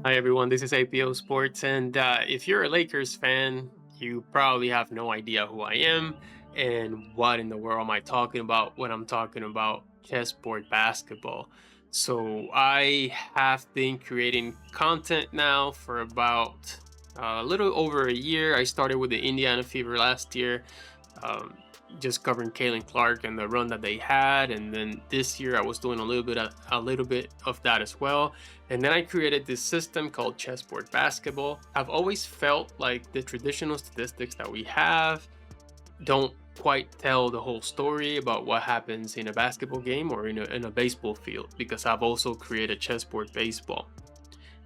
Hi everyone, this is APO Sports, and if you're a Lakers fan, you probably have no idea who I am and what in the world am I talking about when I'm talking about chessboard basketball. So I have been creating content now for about a little over a year. I started with the Indiana Fever last year, um, just covering Kalen Clark and the run that they had, and then this year I was doing a little bit of that as well. And then I created this system called Chessboard Basketball. I've always felt like the traditional statistics that we have don't quite tell the whole story about what happens in a basketball game or in a baseball field, because I've also created chessboard baseball.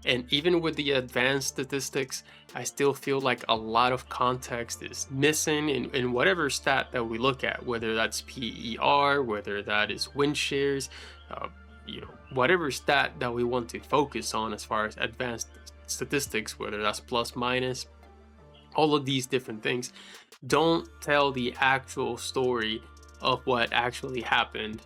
And even with the advanced statistics, I still feel like a lot of context is missing in whatever stat that we look at, whether that's PER, whether that is win shares, uh, whatever stat that we want to focus on as far as advanced statistics, whether that's plus minus, all of these different things don't tell the actual story of what actually happened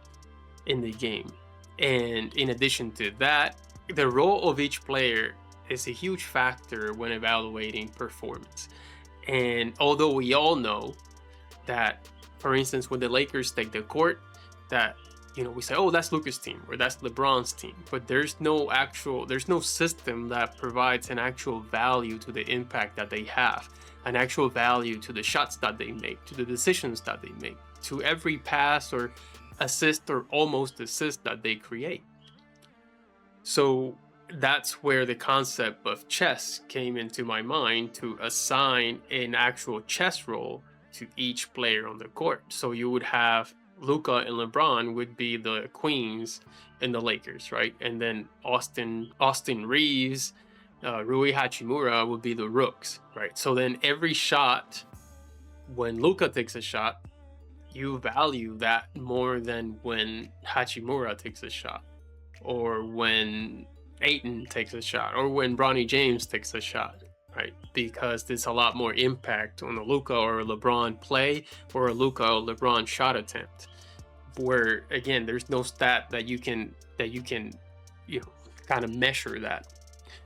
in the game. And in addition to that, the role of each player is a huge factor when evaluating performance. And although we all know that, for instance, when the Lakers take the court, that we say, oh, that's Luka's team or that's LeBron's team, but there's no system that provides an actual value to the impact that they have, an actual value to the shots that they make, to the decisions that they make, to every pass or assist or almost assist that they create. So that's where the concept of chess came into my mind, to assign an actual chess role to each player on the court. So you would have Luca and LeBron would be the queens in the Lakers, right? And then Austin Reeves, Rui Hachimura would be the rooks, right? So then every shot, when Luca takes a shot, you value that more than when Hachimura takes a shot, or when Aiton takes a shot, or when Bronny James takes a shot, right? Because there's a lot more impact on a Luka or a LeBron play or a Luka or LeBron shot attempt. Where again, there's no stat that you can kind of measure that.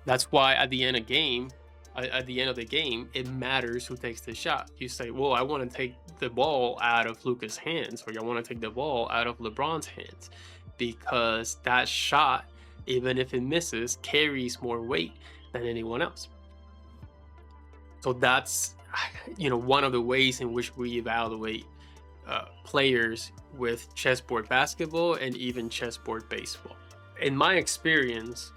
That's why at the end of the game, it matters who takes the shot. You say, well, I want to take the ball out of Luka's hands, or I want to take the ball out of LeBron's hands, because that shot, even if it misses, carries more weight than anyone else. So that's one of the ways in which we evaluate players with chessboard basketball and even chessboard baseball. In my experience,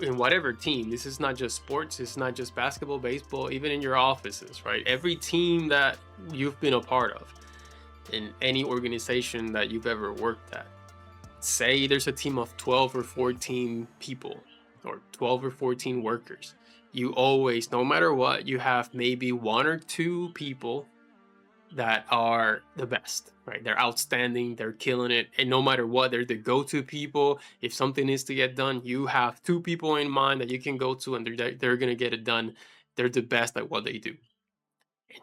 in whatever team, this is not just sports, it's not just basketball, baseball, even in your offices, right? Every team that you've been a part of, in any organization that you've ever worked at, say there's a team of 12 or 14 people or 12 or 14 workers, you always, no matter what, you have maybe one or two people that are the best, right? They're outstanding, they're killing it, and no matter what, they're the go-to people. If something needs to get done, you have two people in mind that you can go to, and they're gonna get it done. They're the best at what they do.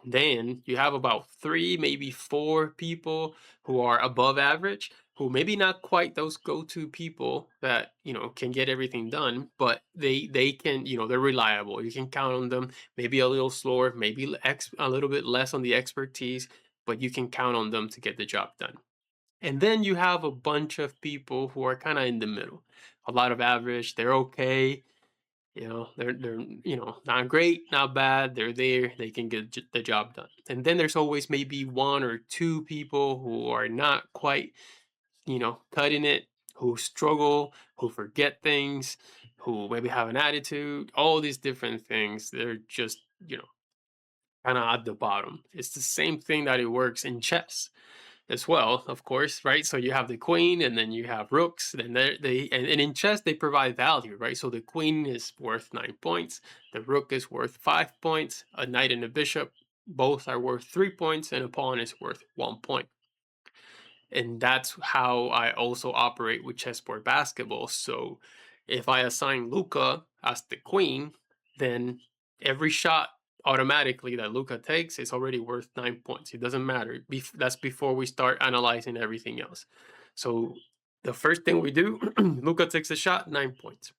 And then you have about three, maybe four people who are above average, who maybe not quite those go-to people that can get everything done, but they can, they're reliable. You can count on them. Maybe a little slower, maybe a little bit less on the expertise, but you can count on them to get the job done. And then you have a bunch of people who are kind of in the middle. A lot of average, they're okay, they're not great, not bad. They're there. They can get the job done. And then there's always maybe one or two people who are not quite, cutting it, who struggle, who forget things, who maybe have an attitude. All these different things. They're just kind of at the bottom. It's the same thing that it works in chess as well, of course, right? So you have the queen, and then you have rooks, and and in chess they provide value, right? So the queen is worth 9 points, the rook is worth 5 points, a knight and a bishop both are worth 3 points, and a pawn is worth 1 point. And that's how I also operate with chessboard basketball. So if I assign Luca as the queen, then every shot automatically that Luca takes is already worth 9 points. It doesn't matter. That's before we start analyzing everything else. So the first thing we do, Luca takes a shot, 9 points.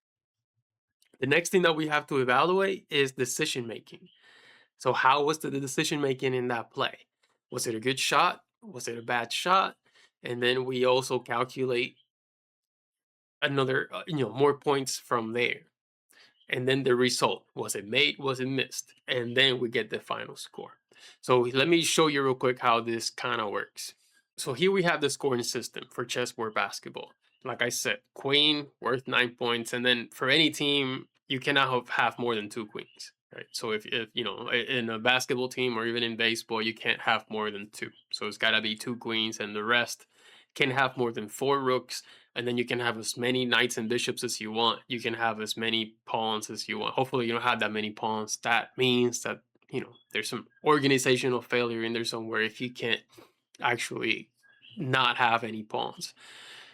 The next thing that we have to evaluate is decision making. So how was the decision making in that play? Was it a good shot? Was it a bad shot? And then we also calculate another, more points from there. And then the result, was it made, was it missed? And then we get the final score. So let me show you real quick how this kind of works. So here we have the scoring system for chessboard basketball. Like I said, queen worth 9 points, and then for any team, you cannot have more than two queens, right? So if in a basketball team or even in baseball, you can't have more than two. So it's got to be two queens, and the rest can have more than four rooks, and then you can have as many knights and bishops as you want. You can have as many pawns as you want. Hopefully, you don't have that many pawns. That means that there's some organizational failure in there somewhere if you can't actually not have any pawns.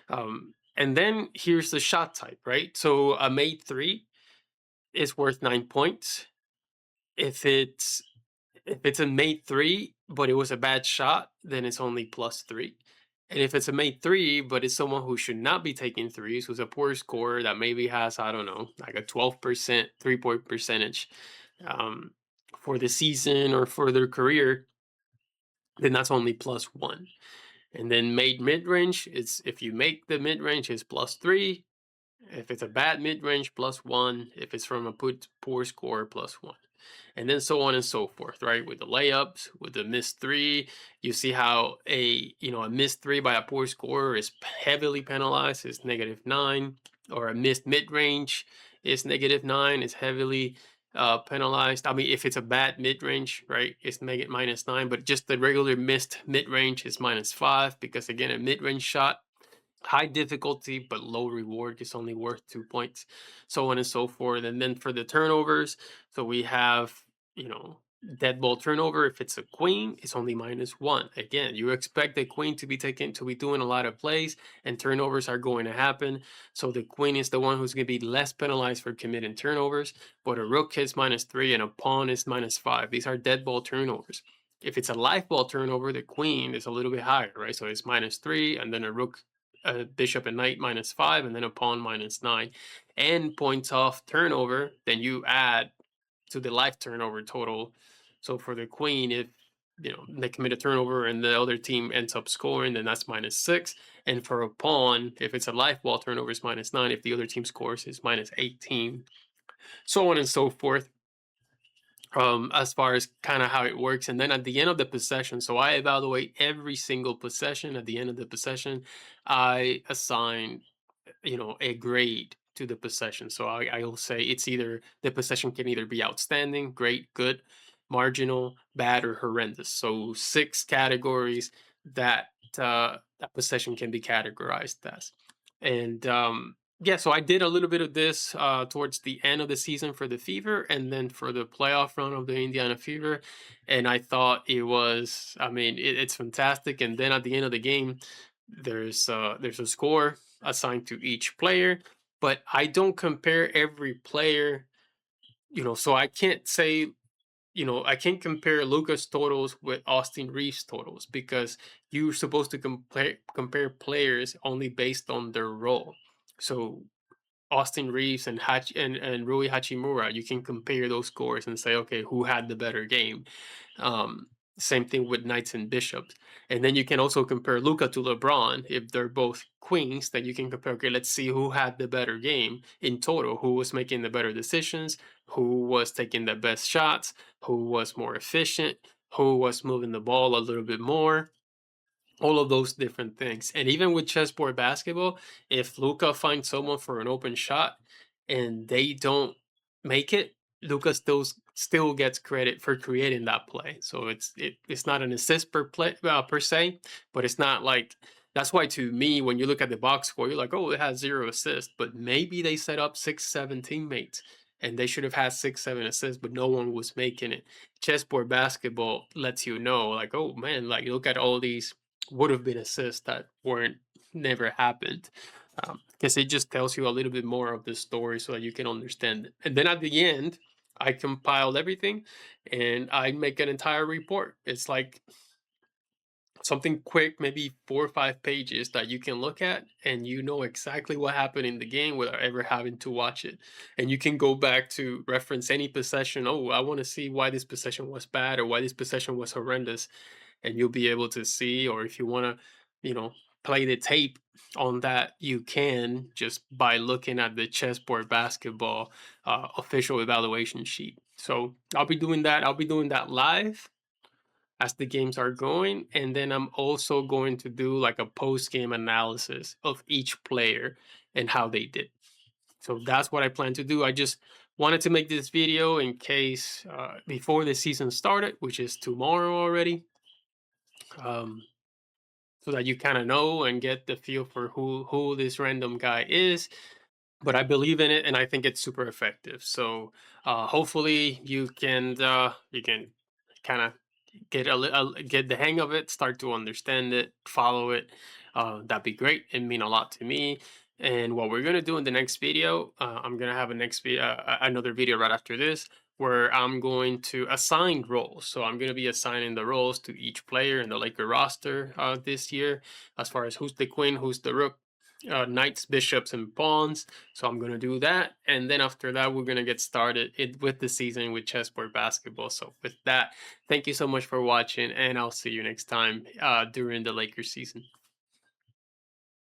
And then here's the shot type, right? So a mate 3 is worth 9 points. If it's a mate 3 but it was a bad shot, then it's only +3. And if it's a mate 3 but it's someone who should not be taking threes, who's a poor scorer that maybe has, I don't know, like a 12% 3-point percentage um, for the season or for their career, then that's only +1. And then made mid-range, it's if you make the mid-range, it's +3. If it's a bad mid-range, +1. If it's from a poor score, +1. And then so on and so forth, right? With the layups, with the missed 3, you see how a missed 3 by a poor scorer is heavily penalized, is -9, or a missed mid-range is -9, is heavily penalized. I mean, if it's a bad mid-range, right, it's -9, but just the regular missed mid-range is -5, because again, a mid-range shot, high difficulty but low reward, is only worth 2 points, so on and so forth. And then for the turnovers, so we have, dead ball turnover. If it's a queen, it's only -1. Again, you expect the queen to be doing a lot of plays, and turnovers are going to happen. So the queen is the one who's going to be less penalized for committing turnovers, but a rook is -3 and a pawn is -5. These are dead ball turnovers. If it's a live ball turnover, the queen is a little bit higher, right? So it's -3, and then a rook, a bishop and knight -5, and then a pawn -9. And points off turnover, then you add to the life turnover total. So for the queen, if they commit a turnover and the other team ends up scoring, then that's -6. And for a pawn, if it's a life ball turnover, it's -9. If the other team scores, it's -18. So on and so forth. As far as kind of how it works. And then at the end of the possession, so I evaluate every single possession. At the end of the possession, I assign a grade to the possession. So I'll say it's either, the possession can either be outstanding, great, good, marginal, bad, or horrendous. So 6 categories that that possession can be categorized as. And yeah, so I did a little bit of this towards the end of the season for the Fever, and then for the playoff run of the Indiana Fever. And I thought it was, I mean, it's fantastic. And then at the end of the game, there's a score assigned to each player, but I don't compare every player, so I can't say, I can't compare Lucas totals with Austin Reeves totals, because you're supposed to compare players only based on their role. So Austin Reeves and Rui Hachimura, you can compare those scores and say, okay, who had the better game? Um, Same thing with knights and bishops. And then you can also compare Luka to LeBron. If they're both queens, then you can compare, okay, let's see who had the better game in total, who was making the better decisions, who was taking the best shots, who was more efficient, who was moving the ball a little bit more, all of those different things. And even with chessboard basketball, if Luca finds someone for an open shot and they don't make it, Luca still gets credit for creating that play. So it's not an assist per play per se, but it's not like, that's why to me, when you look at the box score, you're like, oh, it has 0 assists, but maybe they set up 6-7 teammates and they should have had 6-7 assists, but no one was making it. Chessboard basketball lets you know, like, oh man, like, look at all these would have been assists that weren't never happened, because it just tells you a little bit more of the story so that you can understand it. And then at the end, I compiled everything and I make an entire report. It's like something quick, maybe 4 or 5 pages that you can look at, and you know exactly what happened in the game without ever having to watch it. And you can go back to reference any possession. Oh, I want to see why this possession was bad or why this possession was horrendous, and you'll be able to see. Or if you want to, you know, play the tape on that, you can just by looking at the Chessboard Basketball official evaluation sheet. So I'll be doing that. I'll be doing that live as the games are going, and then I'm also going to do like a post game analysis of each player and how they did. So that's what I plan to do. I just wanted to make this video in case before the season started, which is tomorrow already, um, so that you kind of know and get the feel for who this random guy is. But I believe in it, and I think it's super effective. So hopefully you can kind of get the hang of it, start to understand it, follow it. That'd be great. It mean a lot to me. And what we're gonna do in the next video, I'm gonna have another video right after this, where I'm going to assign roles. So I'm gonna be assigning the roles to each player in the Laker roster this year, as far as who's the queen, who's the rook, knights, bishops, and pawns. So I'm gonna do that, and then after that, we're gonna get started with the season with Chessboard Basketball. So with that, thank you so much for watching, and I'll see you next time during the Lakers season.